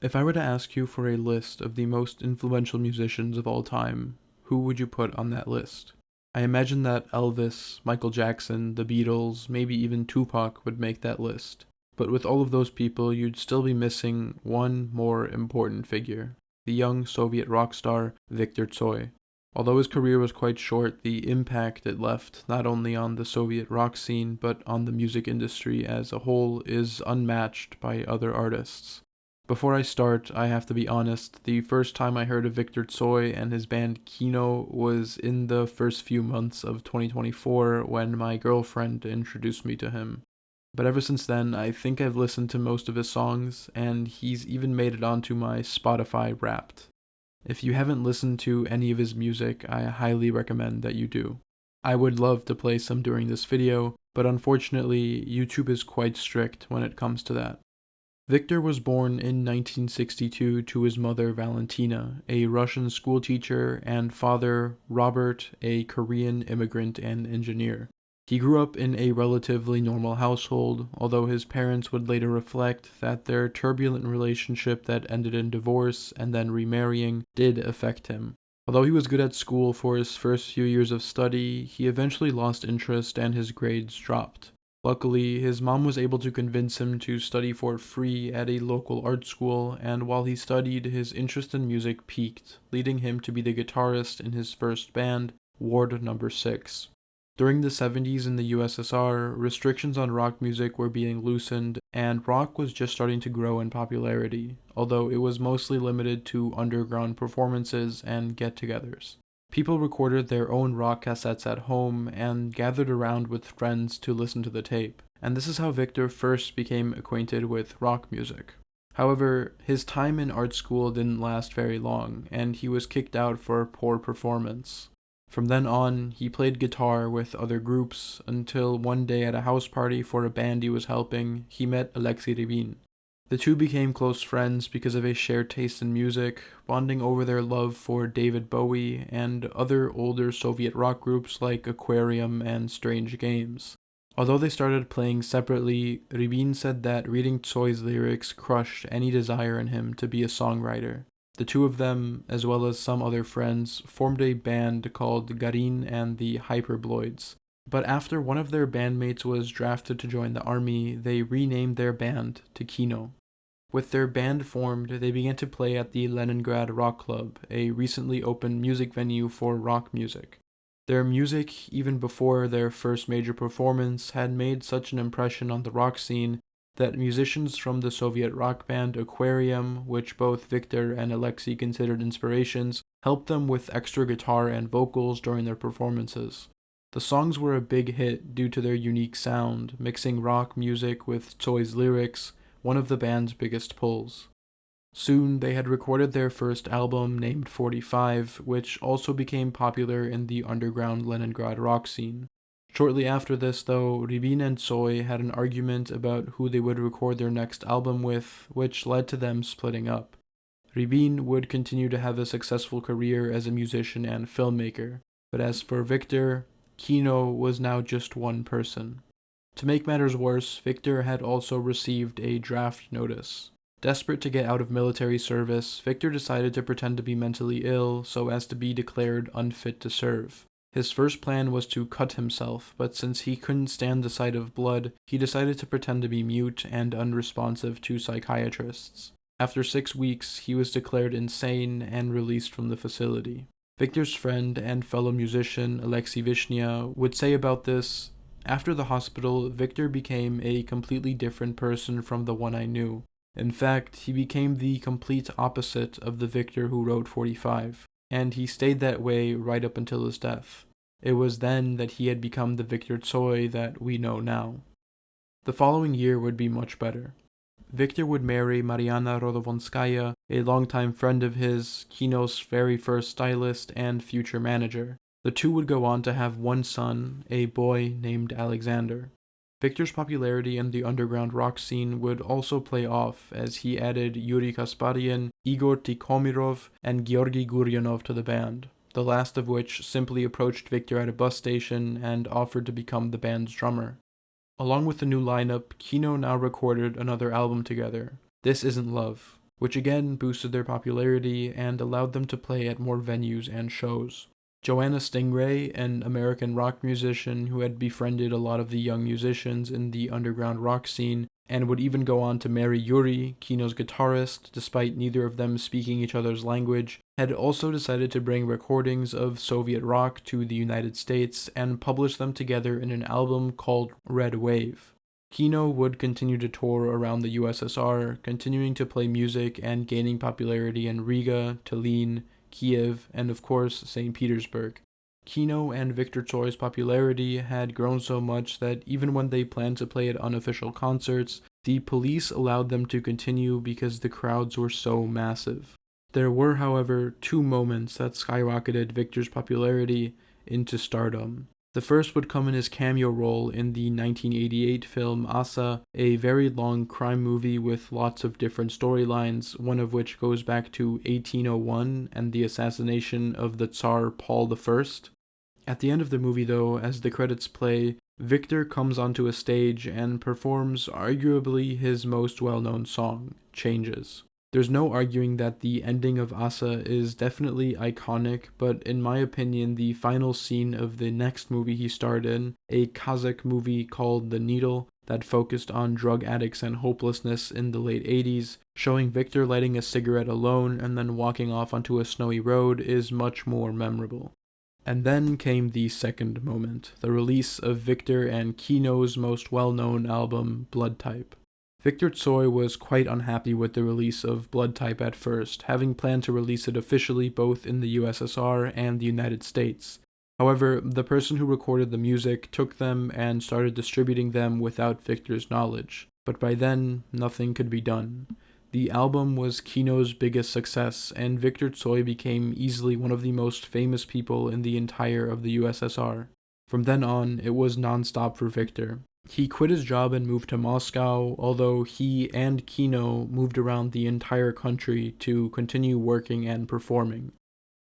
If I were to ask you for a list of the most influential musicians of all time, who would you put on that list? I imagine that Elvis, Michael Jackson, the Beatles, maybe even Tupac would make that list. But with all of those people, you'd still be missing one more important figure, the young Soviet rock star Viktor Tsoi. Although his career was quite short, the impact it left not only on the Soviet rock scene but on the music industry as a whole is unmatched by other artists. Before I start, I have to be honest, the first time I heard of Viktor Tsoi and his band Kino was in the first few months of 2024 when my girlfriend introduced me to him. But ever since then, I think I've listened to most of his songs, and he's even made it onto my Spotify Wrapped. If you haven't listened to any of his music, I highly recommend that you do. I would love to play some during this video, but unfortunately, YouTube is quite strict when it comes to that. Victor was born in 1962 to his mother Valentina, a Russian schoolteacher, and father Robert, a Korean immigrant and engineer. He grew up in a relatively normal household, although his parents would later reflect that their turbulent relationship that ended in divorce and then remarrying did affect him. Although he was good at school for his first few years of study, he eventually lost interest and his grades dropped. Luckily, his mom was able to convince him to study for free at a local art school, and while he studied, his interest in music peaked, leading him to be the guitarist in his first band, Ward Number 6. During the 70s in the USSR, restrictions on rock music were being loosened, and rock was just starting to grow in popularity, although it was mostly limited to underground performances and get-togethers. People recorded their own rock cassettes at home and gathered around with friends to listen to the tape, and this is how Victor first became acquainted with rock music. However, his time in art school didn't last very long, and he was kicked out for poor performance. From then on, he played guitar with other groups until one day at a house party for a band he was helping, he met Alexei Rybin. The two became close friends because of a shared taste in music, bonding over their love for David Bowie and other older Soviet rock groups like Aquarium and Strange Games. Although they started playing separately, Rybin said that reading Tsoi's lyrics crushed any desire in him to be a songwriter. The two of them, as well as some other friends, formed a band called Garin and the Hyperbloids. But after one of their bandmates was drafted to join the army, they renamed their band to Kino. With their band formed, they began to play at the Leningrad Rock Club, a recently opened music venue for rock music. Their music, even before their first major performance, had made such an impression on the rock scene that musicians from the Soviet rock band Aquarium, which both Victor and Alexei considered inspirations, helped them with extra guitar and vocals during their performances. The songs were a big hit due to their unique sound, mixing rock music with Tsoi's lyrics, one of the band's biggest pulls. Soon, they had recorded their first album named 45, which also became popular in the underground Leningrad rock scene. Shortly after this, though, Rybin and Tsoi had an argument about who they would record their next album with, which led to them splitting up. Rybin would continue to have a successful career as a musician and filmmaker, but as for Victor, Kino was now just one person. To make matters worse, Victor had also received a draft notice. Desperate to get out of military service, Victor decided to pretend to be mentally ill so as to be declared unfit to serve. His first plan was to cut himself, but since he couldn't stand the sight of blood, he decided to pretend to be mute and unresponsive to psychiatrists. After 6 weeks, he was declared insane and released from the facility. Victor's friend and fellow musician Alexei Vishnya would say about this, "After the hospital, Victor became a completely different person from the one I knew. In fact, he became the complete opposite of the Victor who wrote 45, and he stayed that way right up until his death. It was then that he had become the Viktor Tsoi that we know now." The following year would be much better. Victor would marry Mariana Rodovonskaya, a longtime friend of his, Kino's very first stylist and future manager. The two would go on to have one son, a boy named Alexander. Victor's popularity in the underground rock scene would also play off as he added Yuri Kasparyan, Igor Tikhomirov, and Georgy Guryanov to the band, the last of which simply approached Victor at a bus station and offered to become the band's drummer. Along with the new lineup, Kino now recorded another album together, This Isn't Love, which again boosted their popularity and allowed them to play at more venues and shows. Joanna Stingray, an American rock musician who had befriended a lot of the young musicians in the underground rock scene, and would even go on to marry Yuri, Kino's guitarist, despite neither of them speaking each other's language, had also decided to bring recordings of Soviet rock to the United States and publish them together in an album called Red Wave. Kino would continue to tour around the USSR, continuing to play music and gaining popularity in Riga, Tallinn, Kiev, and of course St. Petersburg. Kino and Viktor Tsoi's popularity had grown so much that even when they planned to play at unofficial concerts, the police allowed them to continue because the crowds were so massive. There were, however, two moments that skyrocketed Viktor's popularity into stardom. The first would come in his cameo role in the 1988 film Asa, a very long crime movie with lots of different storylines, one of which goes back to 1801 and the assassination of the Tsar Paul I. At the end of the movie, though, as the credits play, Victor comes onto a stage and performs arguably his most well-known song, Changes. There's no arguing that the ending of Asa is definitely iconic, but in my opinion, the final scene of the next movie he starred in, a Kazakh movie called The Needle, that focused on drug addicts and hopelessness in the late 80s, showing Victor lighting a cigarette alone and then walking off onto a snowy road, is much more memorable. And then came the second moment, the release of Victor and Kino's most well-known album, Blood Type. Viktor Tsoi was quite unhappy with the release of Blood Type at first, having planned to release it officially both in the USSR and the United States. However, the person who recorded the music took them and started distributing them without Victor's knowledge, but by then, nothing could be done. The album was Kino's biggest success, and Viktor Tsoi became easily one of the most famous people in the entire of the USSR. From then on, it was non-stop for Victor. He quit his job and moved to Moscow, although he and Kino moved around the entire country to continue working and performing.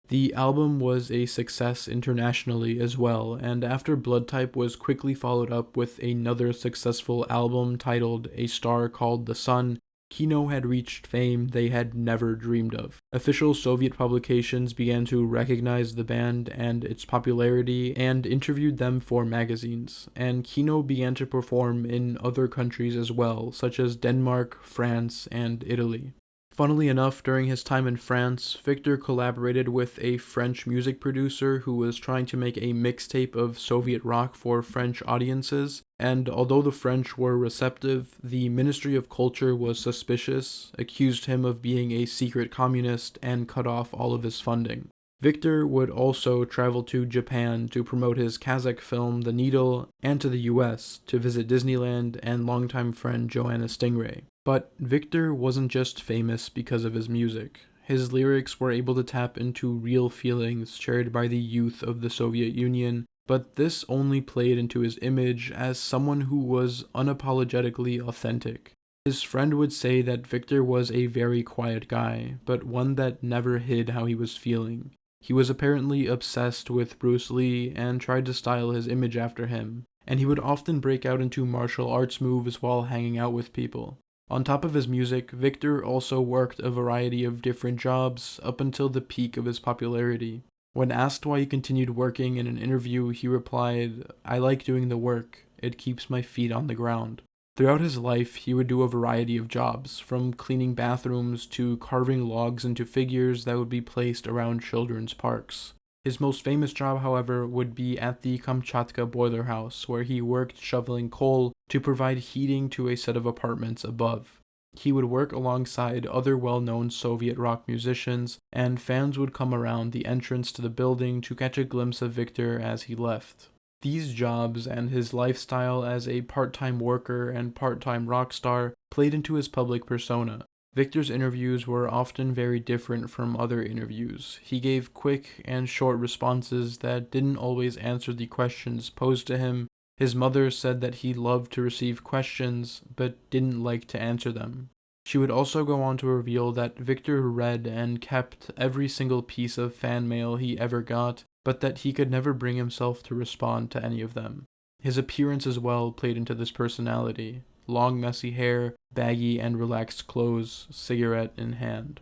The album was a success internationally as well, and after Blood Type was quickly followed up with another successful album titled A Star Called the Sun, Kino had reached fame they had never dreamed of. Official Soviet publications began to recognize the band and its popularity and interviewed them for magazines, and Kino began to perform in other countries as well, such as Denmark, France, and Italy. Funnily enough, during his time in France, Victor collaborated with a French music producer who was trying to make a mixtape of Soviet rock for French audiences, and although the French were receptive, the Ministry of Culture was suspicious, accused him of being a secret communist, and cut off all of his funding. Victor would also travel to Japan to promote his Kazakh film The Needle, and to the US to visit Disneyland and longtime friend Joanna Stingray. But Victor wasn't just famous because of his music. His lyrics were able to tap into real feelings shared by the youth of the Soviet Union, but this only played into his image as someone who was unapologetically authentic. His friend would say that Victor was a very quiet guy, but one that never hid how he was feeling. He was apparently obsessed with Bruce Lee and tried to style his image after him, and he would often break out into martial arts moves while hanging out with people. On top of his music, Victor also worked a variety of different jobs up until the peak of his popularity. When asked why he continued working in an interview, he replied, "I like doing the work. It keeps my feet on the ground." Throughout his life, he would do a variety of jobs, from cleaning bathrooms to carving logs into figures that would be placed around children's parks. His most famous job, however, would be at the Kamchatka boiler house, where he worked shoveling coal to provide heating to a set of apartments above. He would work alongside other well-known Soviet rock musicians, and fans would come around the entrance to the building to catch a glimpse of Victor as he left. These jobs and his lifestyle as a part-time worker and part-time rock star played into his public persona. Victor's interviews were often very different from other interviews. He gave quick and short responses that didn't always answer the questions posed to him. His mother said that he loved to receive questions, but didn't like to answer them. She would also go on to reveal that Victor read and kept every single piece of fan mail he ever got, but that he could never bring himself to respond to any of them. His appearance as well played into this personality. long messy hair, baggy and relaxed clothes, cigarette in hand.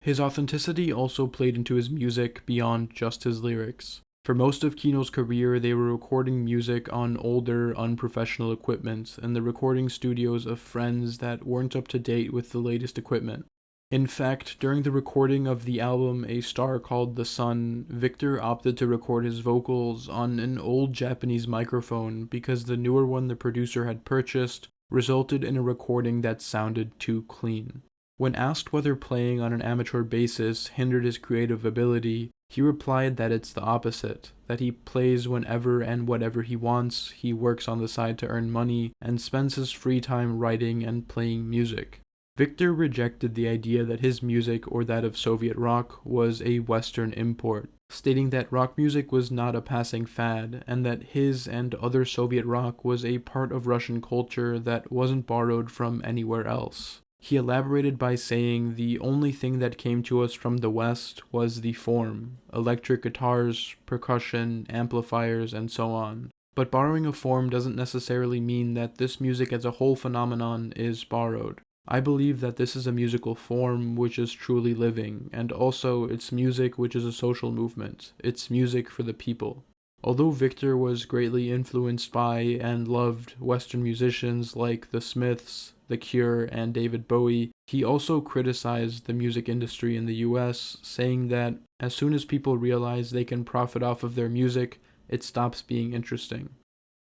His authenticity also played into his music beyond just his lyrics. For most of Kino's career, they were recording music on older, unprofessional equipment in the recording studios of friends that weren't up to date with the latest equipment. In fact, during the recording of the album A Star Called the Sun, Victor opted to record his vocals on an old Japanese microphone because the newer one the producer had purchased resulted in a recording that sounded too clean. When asked whether playing on an amateur basis hindered his creative ability, he replied that it's the opposite, that he plays whenever and whatever he wants, he works on the side to earn money, and spends his free time writing and playing music. Victor rejected the idea that his music or that of Soviet rock was a Western import, stating that rock music was not a passing fad, and that his and other Soviet rock was a part of Russian culture that wasn't borrowed from anywhere else. He elaborated by saying the only thing that came to us from the West was the form, electric guitars, percussion, amplifiers, and so on. But borrowing a form doesn't necessarily mean that this music as a whole phenomenon is borrowed. I believe that this is a musical form which is truly living, and also it's music which is a social movement. It's music for the people. Although Victor was greatly influenced by and loved Western musicians like the Smiths, The Cure, and David Bowie, he also criticized the music industry in the US, saying that as soon as people realize they can profit off of their music, it stops being interesting.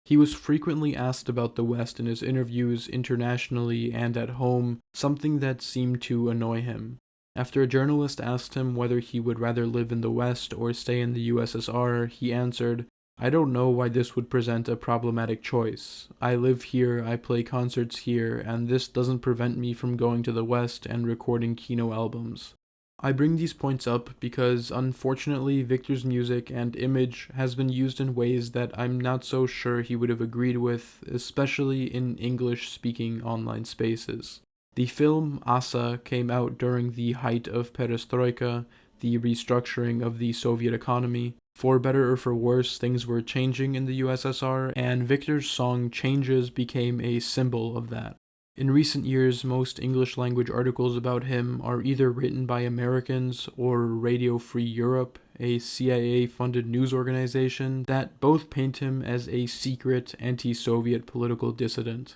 He was frequently asked about the West in his interviews internationally and at home, something that seemed to annoy him. After a journalist asked him whether he would rather live in the West or stay in the USSR, he answered, "I don't know why this would present a problematic choice. I live here, I play concerts here, and this doesn't prevent me from going to the West and recording Kino albums." I bring these points up because, unfortunately, Victor's music and image has been used in ways that I'm not so sure he would have agreed with, especially in English-speaking online spaces. The film Asa came out during the height of perestroika, the restructuring of the Soviet economy. For better or for worse, things were changing in the USSR, and Victor's song Changes became a symbol of that. In recent years, most English-language articles about him are either written by Americans or Radio Free Europe, a CIA-funded news organization that both paint him as a secret anti-Soviet political dissident.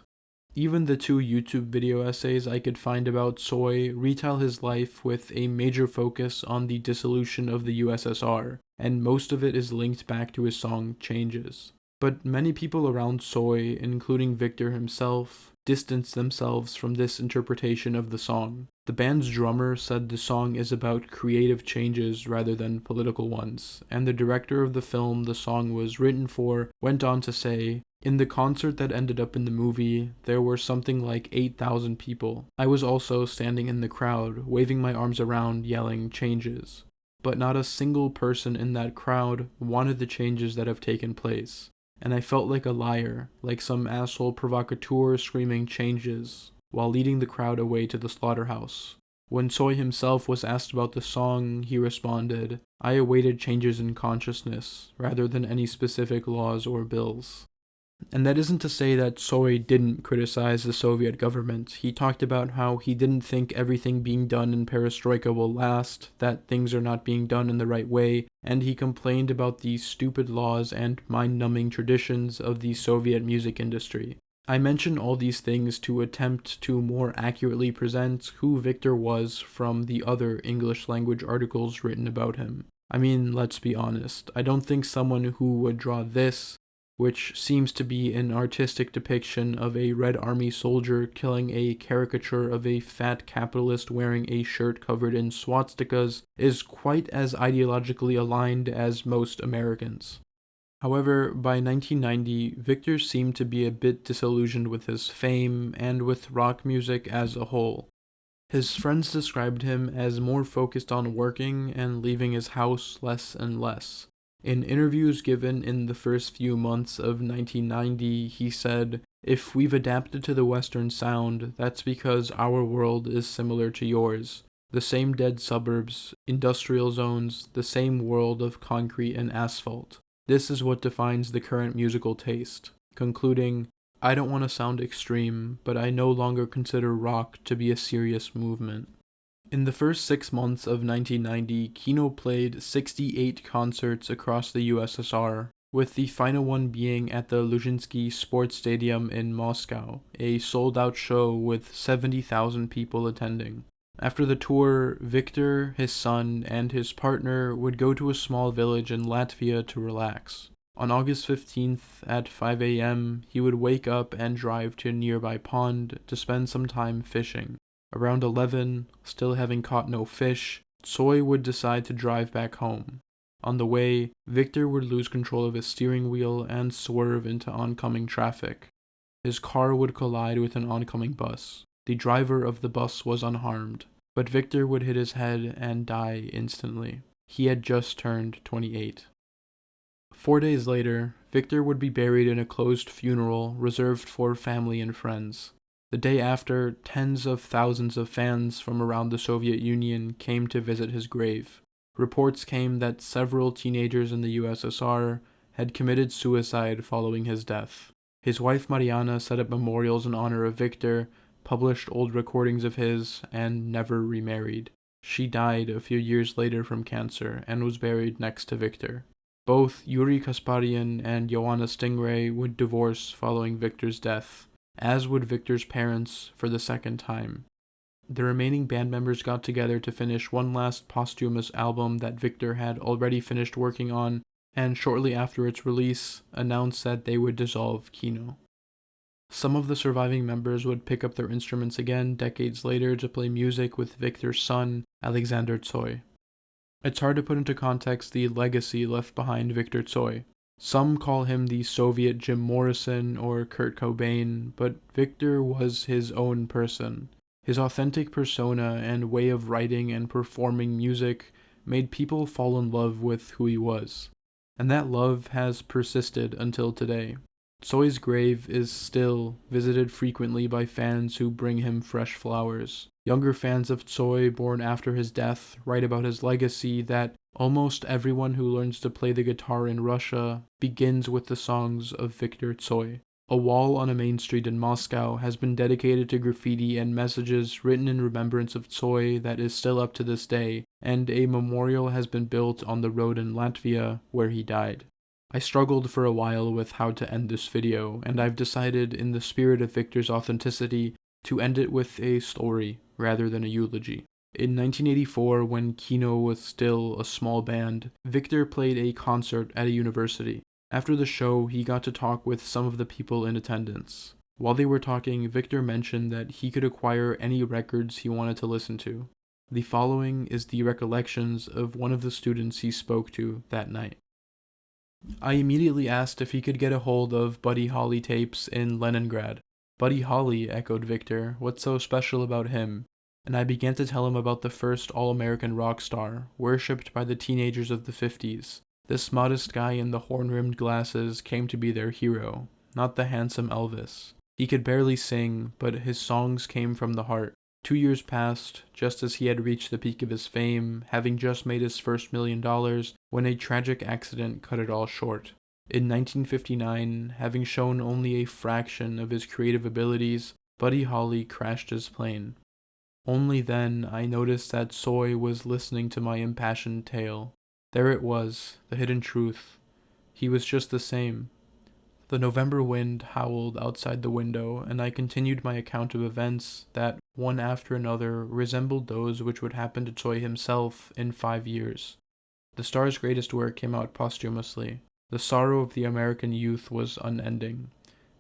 Even the 2 YouTube video essays I could find about Tsoi retell his life with a major focus on the dissolution of the USSR, and most of it is linked back to his song Changes. But many people around Tsoi, including Victor himself, distanced themselves from this interpretation of the song. The band's drummer said the song is about creative changes rather than political ones, and the director of the film the song was written for went on to say, "In the concert that ended up in the movie, there were something like 8,000 people. I was also standing in the crowd, waving my arms around, yelling, 'Changes.' But not a single person in that crowd wanted the changes that have taken place. And I felt like a liar, like some asshole provocateur screaming 'changes,' while leading the crowd away to the slaughterhouse." When Tsoi himself was asked about the song, he responded, "I awaited changes in consciousness, rather than any specific laws or bills." And that isn't to say that Tsoi didn't criticize the Soviet government. He talked about how he didn't think everything being done in perestroika will last, that things are not being done in the right way, and he complained about the stupid laws and mind-numbing traditions of the Soviet music industry. I mention all these things to attempt to more accurately present who Victor was from the other English-language articles written about him. I mean, let's be honest, I don't think someone who would draw this, which seems to be an artistic depiction of a Red Army soldier killing a caricature of a fat capitalist wearing a shirt covered in swastikas, is quite as ideologically aligned as most Americans. However, by 1990, Victor seemed to be a bit disillusioned with his fame and with rock music as a whole. His friends described him as more focused on working and leaving his house less and less. In interviews given in the first few months of 1990, he said, "If we've adapted to the Western sound, that's because our world is similar to yours. The same dead suburbs, industrial zones, the same world of concrete and asphalt. This is what defines the current musical taste," concluding, I don't want to sound extreme, but I no longer consider rock to be a serious movement. In the first 6 months of 1990, Kino played 68 concerts across the USSR, with the final one being at the Luzhinsky Sports Stadium in Moscow, a sold-out show with 70,000 people attending. After the tour, Victor, his son, and his partner would go to a small village in Latvia to relax. On August 15th at 5 a.m., he would wake up and drive to a nearby pond to spend some time fishing. Around 11, still having caught no fish, Tsoi would decide to drive back home. On the way, Victor would lose control of his steering wheel and swerve into oncoming traffic. His car would collide with an oncoming bus. The driver of the bus was unharmed, but Victor would hit his head and die instantly. He had just turned 28. 4 days later, Victor would be buried in a closed funeral reserved for family and friends. The day after, tens of thousands of fans from around the Soviet Union came to visit his grave. Reports came that several teenagers in the USSR had committed suicide following his death. His wife Mariana set up memorials in honor of Victor, published old recordings of his, and never remarried. She died a few years later from cancer and was buried next to Victor. Both Yuri Kasparian and Joanna Stingray would divorce following Victor's death, as would Victor's parents for the second time. The remaining band members got together to finish one last posthumous album that Victor had already finished working on, and shortly after its release, announced that they would dissolve Kino. Some of the surviving members would pick up their instruments again decades later to play music with Victor's son, Alexander Tsoi. It's hard to put into context the legacy left behind Viktor Tsoi. Some call him the Soviet Jim Morrison or Kurt Cobain, but Victor was his own person. His authentic persona and way of writing and performing music made people fall in love with who he was. And that love has persisted until today. Tsoi's grave is still visited frequently by fans who bring him fresh flowers. Younger fans of Tsoi born after his death write about his legacy that almost everyone who learns to play the guitar in Russia begins with the songs of Viktor Tsoi. A wall on a main street in Moscow has been dedicated to graffiti and messages written in remembrance of Tsoi that is still up to this day, and a memorial has been built on the road in Latvia where he died. I struggled for a while with how to end this video, and I've decided, in the spirit of Victor's authenticity, to end it with a story rather than a eulogy. In 1984, when Kino was still a small band, Victor played a concert at a university. After the show, he got to talk with some of the people in attendance. While they were talking, Victor mentioned that he could acquire any records he wanted to listen to. The following is the recollections of one of the students he spoke to that night. I immediately asked if he could get a hold of Buddy Holly tapes in Leningrad. Buddy Holly, echoed Victor, what's so special about him? And I began to tell him about the first all-American rock star, worshipped by the teenagers of the 50s. This modest guy in the horn-rimmed glasses came to be their hero, not the handsome Elvis. He could barely sing, but his songs came from the heart. 2 years passed, just as he had reached the peak of his fame, having just made his first $1 million, when a tragic accident cut it all short. In 1959, having shown only a fraction of his creative abilities, Buddy Holly crashed his plane. Only then I noticed that Tsoi was listening to my impassioned tale. There it was, the hidden truth. He was just the same. The November wind howled outside the window, and I continued my account of events that, one after another, resembled those which would happen to Tsoi himself in 5 years. The Star's greatest work came out posthumously. The sorrow of the American youth was unending.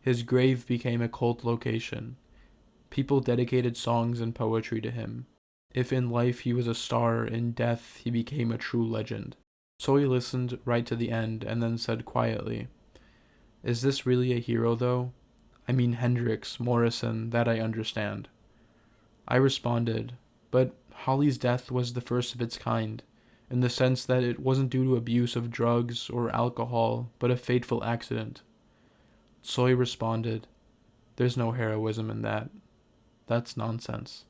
His grave became a cult location. People dedicated songs and poetry to him. If in life he was a star, in death he became a true legend. Tsoi listened right to the end and then said quietly, "Is this really a hero, though? I mean Hendrix, Morrison, that I understand." I responded, but Holly's death was the first of its kind, in the sense that it wasn't due to abuse of drugs or alcohol, but a fateful accident. Tsoi responded, "There's no heroism in that. That's nonsense."